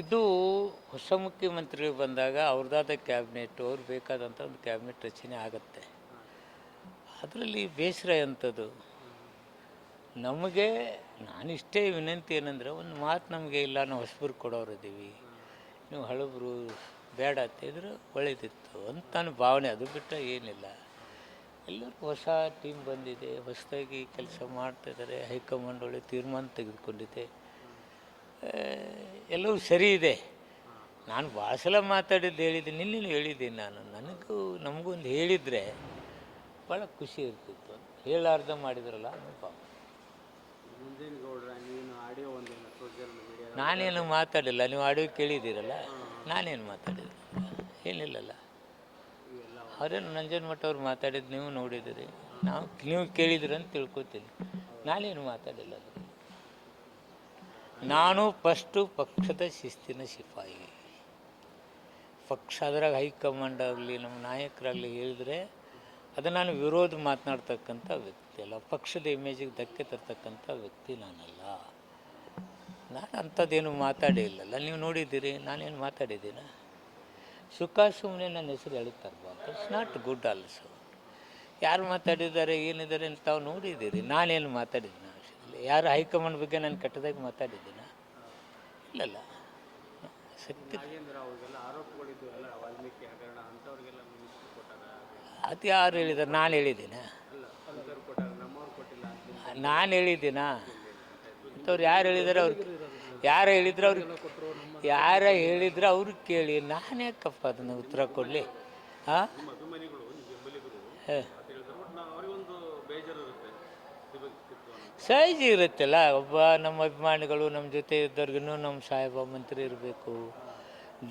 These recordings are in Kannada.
ಇದು ಹೊಸ ಮುಖ್ಯಮಂತ್ರಿಗಳು ಬಂದಾಗ ಅವ್ರದ್ದಾದ ಕ್ಯಾಬಿನೆಟ್ ಅವ್ರು ಬೇಕಾದಂಥ ಒಂದು ಕ್ಯಾಬಿನೆಟ್ ರಚನೆ ಆಗುತ್ತೆ. ಅದರಲ್ಲಿ ಬೇಸರ ಎಂಥದ್ದು, ನಮಗೆ ನಾನಿಷ್ಟೇ ವಿನಂತಿ ಏನಂದರೆ, ಒಂದು ಮಾತು ನಮಗೆ ಇಲ್ಲ, ನಾವು ಹೊಸಬರು ಕೊಡೋರಿದ್ದೀವಿ, ನೀವು ಹಳಬರು ಬೇಡ ಅಂತಿದ್ರೆ ಒಳ್ಳೆಯದಿತ್ತು ಅಂತ ನನ್ನ ಭಾವನೆ. ಅದು ಬಿಟ್ಟು ಏನಿಲ್ಲ. ಎಲ್ಲರಿಗೂ ಹೊಸ ಟೀಮ್ ಬಂದಿದೆ, ಹೊಸದಾಗಿ ಕೆಲಸ ಮಾಡ್ತಾಯಿದ್ದಾರೆ, ಹೈಕಮಾಂಡ್ ಒಳ್ಳೆ ತೀರ್ಮಾನ ತೆಗೆದುಕೊಂಡಿದೆ, ಎಲ್ಲವೂ ಸರಿ ಇದೆ. ನಾನು ಭಾಳ ಸಲ ಹೇಳಿದ್ದೀನಿ, ನಿನ್ನೆ ಹೇಳಿದ್ದೀನಿ ನಾನು. ನಮಗೂ ಒಂದು ಹೇಳಿದರೆ ಭಾಳ ಖುಷಿ ಇರ್ತಿತ್ತು. ಹೇಳಾರ್ದ ಮಾಡಿದ್ರಲ್ಲ ಪಾಪ. ನಾನೇನು ಮಾತಾಡಿಲ್ಲ, ನೀವು ಆಡಿಯೋ ಕೇಳಿದ್ದೀರಲ್ಲ, ನಾನೇನು ಮಾತಾಡಿದ್ದೆ ಏನಿಲ್ಲಲ್ಲ. ಅವರೇನು ನಂಜನಮಠ ಅವ್ರು ಮಾತಾಡಿದ್ದು ನೀವು ನೋಡಿದ್ದೀರಿ, ನೀವು ಕೇಳಿದ್ರಿ ಅಂತ ತಿಳ್ಕೊತೀನಿ. ನಾನೇನು ಮಾತಾಡಿಲ್ಲ. ನಾನು ಫಸ್ಟು ಪಕ್ಷದ ಶಿಸ್ತಿನ ಸಿಪಾಯಿ. ಪಕ್ಷ ಅದರಾಗ ಹೈಕಮಾಂಡ್ ಆಗಲಿ ನಮ್ಮ ನಾಯಕರಾಗಲಿ ಹೇಳಿದರೆ ಅದು ನಾನು ವಿರೋಧ ಮಾತನಾಡ್ತಕ್ಕಂಥ ವ್ಯಕ್ತಿ ಅಲ್ಲ, ಪಕ್ಷದ ಇಮೇಜಿಗೆ ಧಕ್ಕೆ ತರ್ತಕ್ಕಂಥ ವ್ಯಕ್ತಿ ನಾನಲ್ಲ. ನಾನು ಅಂಥದ್ದೇನು ಮಾತಾಡೇ ಇಲ್ಲಲ್ಲ, ನೀವು ನೋಡಿದ್ದೀರಿ. ನಾನೇನು ಮಾತಾಡಿದ್ದೀನ? ಸುಖ ಸುಮ್ಮನೆ ನನ್ನ ಹೆಸರು ಹೇಳ್ತಾರಬಾರ್ದು. It's not good also. ಯಾರು ಮಾತಾಡಿದ್ದಾರೆ ಏನಿದ್ದಾರೆ ಅಂತ ತಾವು ನೋಡಿದ್ದೀರಿ. ನಾನೇನು ಮಾತಾಡಿದ್ದೀನಿ ಆ ವಿಷಯದಲ್ಲಿ? ಯಾರು ಹೈಕಮಾಂಡ್ ಬಗ್ಗೆ ನಾನು ಕೆಟ್ಟದಾಗಿ ಮಾತಾಡಿದ್ದೀನ? ಇಲ್ಲಲ್ಲ. ಸತ್ಯ ಅದು ಯಾರು ಹೇಳಿದ್ದಾರೆ? ನಾನು ಹೇಳಿದ್ದೀನ? ನಾನು ಹೇಳಿದ್ದೀನ? ಅಂಥವ್ರು ಯಾರು ಹೇಳಿದ್ದಾರೆ? ಯಾರು ಹೇಳಿದ್ರೆ ಅವ್ರಿಗೆ ಕೇಳಿ. ನಾನು ಯಾಕಪ್ಪ ಅದನ್ನು ಉತ್ತರ ಕೊಡಲಿ? ಹಾಂ, ಸಹಜ ಇರುತ್ತಲ್ಲ. ಒಬ್ಬ ನಮ್ಮ ಅಭಿಮಾನಿಗಳು ನಮ್ಮ ಜೊತೆ ಇದ್ದವ್ರಿಗೂ ನಮ್ಮ ಸಾಹೇಬ ಮಂತ್ರಿ ಇರಬೇಕು.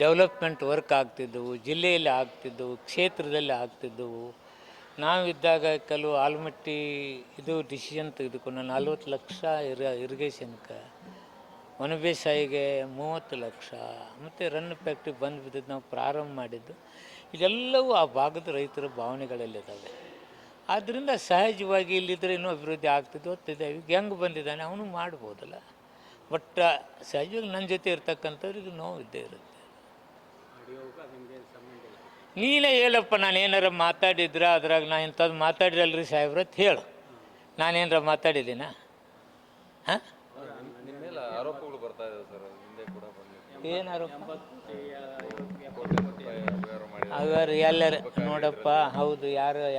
ಡೆವಲಪ್ಮೆಂಟ್ ವರ್ಕ್ ಆಗ್ತಿದ್ದವು, ಜಿಲ್ಲೆಯಲ್ಲಿ ಆಗ್ತಿದ್ದವು, ಕ್ಷೇತ್ರದಲ್ಲಿ ಆಗ್ತಿದ್ದವು. ನಾವಿದ್ದಾಗ ಕೆಲವು ಆಲ್ಮಟ್ಟಿ ಇದು ಡಿಸಿಷನ್ ತೆಗೆದುಕೊಂಡು 40 ಲಕ್ಷ ಇರಿಗೇಷನ್ಗೆ, ಒಣ ಬೇಸಾಯಿಗೆ 30 ಲಕ್ಷ, ಮತ್ತು ರನ್ ಫ್ಯಾಕ್ಟ್ರಿ ಬಂದು ಬಿದ್ದದ್ದು ನಾವು ಪ್ರಾರಂಭ ಮಾಡಿದ್ದು. ಇದೆಲ್ಲವೂ ಆ ಭಾಗದ ರೈತರ ಭಾವನೆಗಳಲ್ಲಿದ್ದಾವೆ. ಆದ್ದರಿಂದ ಸಹಜವಾಗಿ ಇಲ್ಲಿದ್ದರೆ ಇನ್ನೂ ಅಭಿವೃದ್ಧಿ ಆಗ್ತಿದ್ದು ಹೊತ್ತಿದೆ. ಈಗ ಹೆಂಗೆ ಬಂದಿದ್ದಾನೆ ಅವನು ಮಾಡ್ಬೋದಲ್ಲ. ಬಟ್ ಸಹಜವಾಗಿ ನನ್ನ ಜೊತೆ ಇರ್ತಕ್ಕಂಥವ್ರಿಗೆ ನೋವು ಇದ್ದೇ ಇರುತ್ತೆ. ನೀನೇ ಹೇಳಪ್ಪ, ನಾನು ಏನಾರ ಮಾತಾಡಿದ್ರೆ ಅದ್ರಾಗ ನಾನು ಇಂಥದ್ದು ಮಾತಾಡಿರಲ್ರಿ ಸಾಹೇಬ್ರತ್ ಹೇಳು. ನಾನೇನಾರ ಮಾತಾಡಿದ್ದೀನ? ಹಾಂ, ಆರೋಪಗಳು ಬರ್ತಾ ಇದೆ ಸರ್. ಹಿಂದೆ ಕೂಡ ಏನು ಆರೋಪ? ಅವರು ಎಲ್ಲರ ನೋಡಪ್ಪ, ಹೌದು.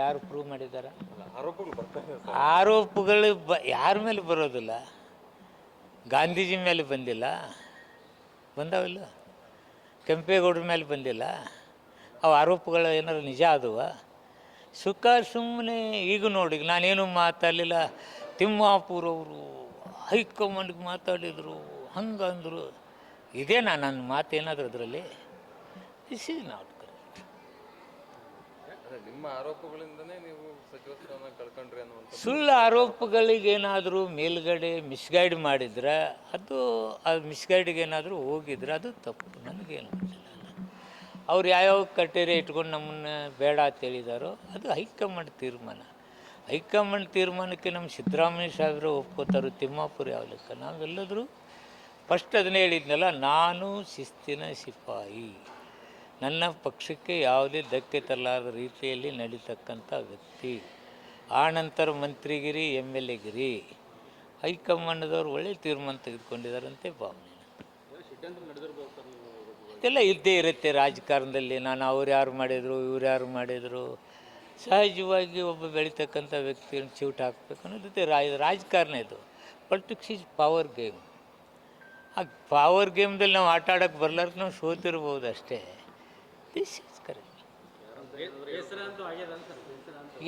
ಯಾರು ಪ್ರೂವ್ ಮಾಡಿದ್ದಾರೆ? ಆರೋಪಗಳು ಬರ್ತಾ ಇದೆ. ಆರೋಪಗಳು ಯಾರ ಮೇಲೆ ಬರೋದಿಲ್ಲ? ಗಾಂಧೀಜಿ ಮೇಲೆ ಬಂದಿಲ್ಲ, ಬಂದಾವಿಲ್ಲ. ಕೆಂಪೇಗೌಡರ ಮೇಲೆ ಬಂದಿಲ್ಲ. ಅವು ಆರೋಪಗಳು ಏನಾರು ನಿಜ ಆದವ? ಸುಖ ಸುಮ್ಮನೆ ಈಗ ನೋಡಿ, ನಾನೇನು ಮಾತಾಡಲಿಲ್ಲ. ತಿಮ್ಮಾಪುರವರು ಹೈಕಮಾಂಡ್ಗೆ ಮಾತಾಡಿದರು, ಹಂಗಂದರು. ಇದೇ ನನ್ನ ಮಾತೇನಾದರೂ ಅದರಲ್ಲಿ? This is not correct. ನಿಮ್ಮ ಆರೋಪಗಳಿಂದನೇ ನೀವು ಸಚಿವ ಸ್ಥಾನ ಕಳ್ಕೊಂಡ್ರಿ ಅನ್ನುವಂಥ ಸುಳ್ಳು ಆರೋಪಗಳಿಗೇನಾದರೂ ಮೇಲ್ಗಡೆ ಮಿಸ್ಗೈಡ್ ಮಾಡಿದ್ರೆ, ಅದು ಮಿಸ್ಗೈಡಿಗೆ ಏನಾದರೂ ಹೋಗಿದ್ರೆ ಅದು ತಪ್ಪು. ನನಗೇನು ಗೊತ್ತಿಲ್ಲ. ಅವ್ರು ಯಾವ್ಯಾವ ಕಟ್ಟೇರಿ ಇಟ್ಕೊಂಡು ನಮ್ಮನ್ನು ಬೇಡ ಅಂತ ಹೇಳಿದಾರೋ ಅದು ಹೈಕಮಾಂಡ್ ತೀರ್ಮಾನ. ಹೈಕಮಾಂಡ್ ತೀರ್ಮಾನಕ್ಕೆ ನಮ್ಮ ಸಿದ್ದರಾಮಯ್ಯ ಸಾಹೇಬರು ಒಪ್ಕೋತಾರೆ, ತಿಮ್ಮಾಪುರ ಯಾವ ಲೆಕ್ಕ? ನಾವೆಲ್ಲದರೂ ಫಸ್ಟ್ ಅದನ್ನೇ ಹೇಳಿದ್ನಲ್ಲ, ನಾನು ಶಿಸ್ತಿನ ಸಿಪಾಯಿ. ನನ್ನ ಪಕ್ಷಕ್ಕೆ ಯಾವುದೇ ಧಕ್ಕೆ ತರಲಾರದ ರೀತಿಯಲ್ಲಿ ನಡೀತಕ್ಕಂಥ ವ್ಯಕ್ತಿ. ಆ ನಂತರ ಮಂತ್ರಿಗಿರಿ, MLA ಗಿರಿ. ಹೈಕಮಾಂಡದವ್ರು ಒಳ್ಳೆಯ ತೀರ್ಮಾನ ತೆಗೆದುಕೊಂಡಿದ್ದಾರಂತೆ ಭಾವನೆ. ಇದೆಲ್ಲ ಇದ್ದೇ ಇರುತ್ತೆ ರಾಜಕಾರಣದಲ್ಲಿ. ನಾನು ಅವ್ರು ಯಾರು ಮಾಡಿದರು, ಇವ್ರು ಯಾರು ಮಾಡಿದರು. ಸಹಜವಾಗಿ ಒಬ್ಬ ಬೆಳೀತಕ್ಕಂಥ ವ್ಯಕ್ತಿಯನ್ನು ಚಿವುಟ್ ಹಾಕಬೇಕು ಅನ್ನೋದು ರಾಜಕಾರಣ. ಇದು ಪೊಲಿಟಿಕ್ಸ್ ಈಸ್ ಪವರ್ ಗೇಮ್. ಆ ಪವರ್ ಗೇಮ್ದಲ್ಲಿ ನಾವು ಆಟ ಆಡೋಕ್ಕೆ ಬರ್ಲಾರ್ದು ನಾವು ಸೋತಿರ್ಬೋದು ಅಷ್ಟೇ. This is correct.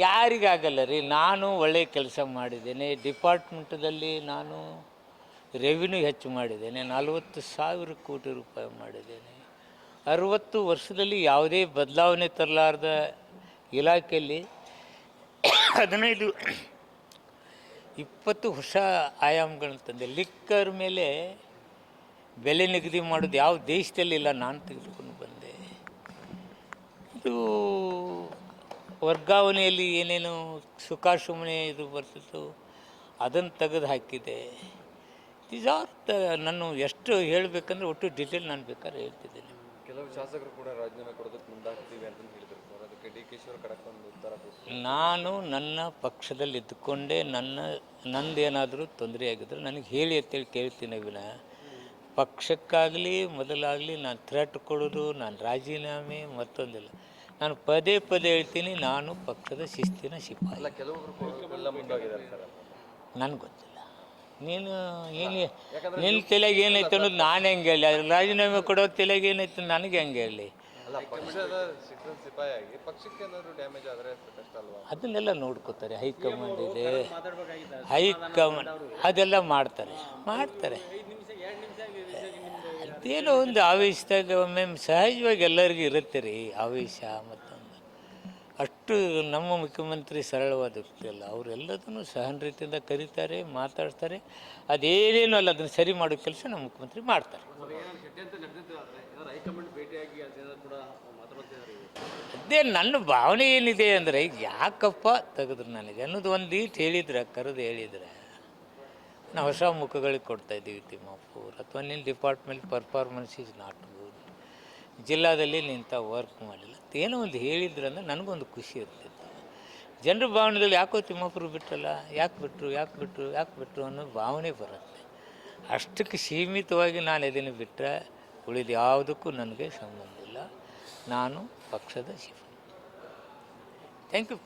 ಯಾರಿಗಾಗಲ್ಲ ರೀ. ನಾನು ಒಳ್ಳೆಯ ಕೆಲಸ ಮಾಡಿದ್ದೇನೆ. ಡಿಪಾರ್ಟ್ಮೆಂಟದಲ್ಲಿ ನಾನು ರೆವಿನ್ಯೂ ಹೆಚ್ಚು ಮಾಡಿದ್ದೇನೆ. 40,000 ಕೋಟಿ ರೂಪಾಯಿ ಮಾಡಿದ್ದೇನೆ. 60 ವರ್ಷದಲ್ಲಿ ಯಾವುದೇ ಬದಲಾವಣೆ ತರಲಾರ್ದ ಇಲಾಖೆಯಲ್ಲಿ 15-20 ಹೊಸ ಆಯಾಮಗಳನ್ನ ತಂದೆ. ಲಿಕ್ಕರ್ ಮೇಲೆ ಬೆಲೆ ನಿಗದಿ ಮಾಡೋದು ಯಾವ ದೇಶದಲ್ಲಿ ಇಲ್ಲ, ನಾನು ತೆಗೆದುಕೊಂಡು ಬಂದೆ. ಇದು ವರ್ಗಾವಣೆಯಲ್ಲಿ ಏನೇನು ಸುಖ ಸುಮ್ಮನೆ ಇದು ಬರ್ತಿತ್ತು ಅದನ್ನು ತೆಗೆದು ಹಾಕಿದೆ. ದೀಸ್ ಆರ್ ನಾನು ಎಷ್ಟು ಹೇಳಬೇಕಂದ್ರೆ ಒಟ್ಟು ಡೀಟೇಲ್ ನಾನು ಬೇಕಾದ್ರೆ ಹೇಳ್ತಿದ್ದೇನೆ. ಕೆಲವು ಶಾಸಕರು ಕೂಡ ರಾಜೀನಾಮೆ ಕೊಡೋದಕ್ಕೆ ಮುಂದಾಗ್ತೀವಿ ಅಂತ ಹೇಳಿದ್ರು ಸರ್. ಅದಕ್ಕೆ ಡಿ ಕೆ ಶಿವರು ಕಡಕ್ ಒಂದು ಉತ್ತರ ಕೊಟ್ಟರು. ನಾನು ನನ್ನ ಪಕ್ಷದಲ್ಲಿ ಇದ್ದುಕೊಂಡೇ ನಂದೇನಾದರೂ ತೊಂದರೆ ಆಗಿದ್ರೆ ನನಗೆ ಹೇಳಿ ಅಂತೇಳಿ ಕೇಳ್ತೀನಿ ವಿನಃ ಪಕ್ಷಕ್ಕಾಗಲಿ ಮೊದಲಾಗಲಿ ನಾನು ಥ್ರೆಟ್ ಕೊಡೋದು, ನಾನು ರಾಜೀನಾಮೆ ಮತ್ತೊಂದಿಲ್ಲ. ನಾನು ಪದೇ ಪದೇ ಹೇಳ್ತೀನಿ, ನಾನು ಪಕ್ಷದ ಶಿಸ್ತಿನ ಸಿಪಾಯಿ. ಅಲ್ಲ, ಕೆಲವೊಬ್ರು ಎಲ್ಲ ಮುಂದಾಗಿದ್ದಾರೆ ಸರ್. ನನಗೆ ಗೊತ್ತಿಲ್ಲ. ನೀನು ನಿನ್ನ ತಲೆಗೆ ಏನೈತೆ ಅನ್ನೋದು ನಾನು ಹೆಂಗೆ ಹೇಳಿ? ಅದ್ರ ರಾಜೀನಾಮೆ ಕೊಡೋ ತಲೆಗೆ ಏನೈತೆ ನನಗೆ ಹೆಂಗೆ ಹೇಳಿ? ಅಲ್ಲ, ಪಕ್ಷದ ಶಿಕ್ಷಣ ಸಿಪಾಯಿಯಾಗಿ ಪಕ್ಷಕ್ಕೆ ಏನಾದ್ರು ಡ್ಯಾಮೇಜ್ ಆದರೆ ಕಷ್ಟ ಅಲ್ವಾ? ಅದನ್ನೆಲ್ಲ ನೋಡ್ಕೋತಾರೆ. ಹೈಕಮಾಂಡ್ ಇದೆ, ಹೈಕಮಾಂಡ್ ಅದೆಲ್ಲ ಮಾಡ್ತಾರೆ. ಅದೇನೋ ಒಂದು ಆವೇಶದಾಗ ಒಮ್ಮೆ ಸಹಜವಾಗಿ ಎಲ್ಲರಿಗೂ ಇರುತ್ತೆ ರೀ ಆವೇಶ. ಮತ್ತೊಂದು ಅಷ್ಟು ನಮ್ಮ ಮುಖ್ಯಮಂತ್ರಿ ಸರಳವಾದ ವ್ಯಕ್ತಿ ಅಲ್ಲ. ಅವರೆಲ್ಲದನ್ನು ಸಹನ ರೀತಿಯಿಂದ ಕರೀತಾರೆ, ಮಾತಾಡ್ತಾರೆ. ಅದೇನೇನು ಅಲ್ಲ ಅದನ್ನು ಸರಿ ಮಾಡೋ ಕೆಲಸ ನಮ್ಮ ಮುಖ್ಯಮಂತ್ರಿ ಮಾಡ್ತಾರೆ. ಅದೇ ನನ್ನ ಭಾವನೆ ಏನಿದೆ ಅಂದರೆ, ಯಾಕಪ್ಪ ತೆಗೆದ್ರು ನನಗೆ ಅನ್ನೋದು ಒಂದು ಈಟ್ ಹೇಳಿದ್ರೆ, ಕರೆದು ಹೇಳಿದ್ರೆ ನಾವು ಹೊಸ ಮುಖಗಳಿಗೆ ಕೊಡ್ತಾಯಿದ್ದೀವಿ. ತಿಮ್ಮಾಪುರ್ ಅಥವಾ ನಿನ್ನ department performance is not good, ಜಿಲ್ಲಾದಲ್ಲಿ ನಿಂತ ವರ್ಕ್ ಮಾಡಿಲ್ಲ ಏನೋ ಒಂದು ಹೇಳಿದ್ರೆ ಅಂದರೆ ನನಗೊಂದು ಖುಷಿ ಇರ್ತಿತ್ತು. ಜನರ ಭಾವನೆಯಲ್ಲಿ ಯಾಕೋ ತಿಮ್ಮಾಪುರ ಬಿಟ್ಟಲ್ಲ, ಯಾಕೆ ಬಿಟ್ಟರು ಅನ್ನೋ ಭಾವನೆ ಬರುತ್ತೆ. ಅಷ್ಟಕ್ಕೆ ಸೀಮಿತವಾಗಿ ನಾನು ಇದನ್ನು ಬಿಟ್ಟರೆ ಉಳಿದು ಯಾವುದಕ್ಕೂ ನನಗೆ ಸಂಬಂಧ ಇಲ್ಲ. ನಾನು ಪಕ್ಷದ ಶಿಫಾಯಿ. Thank you.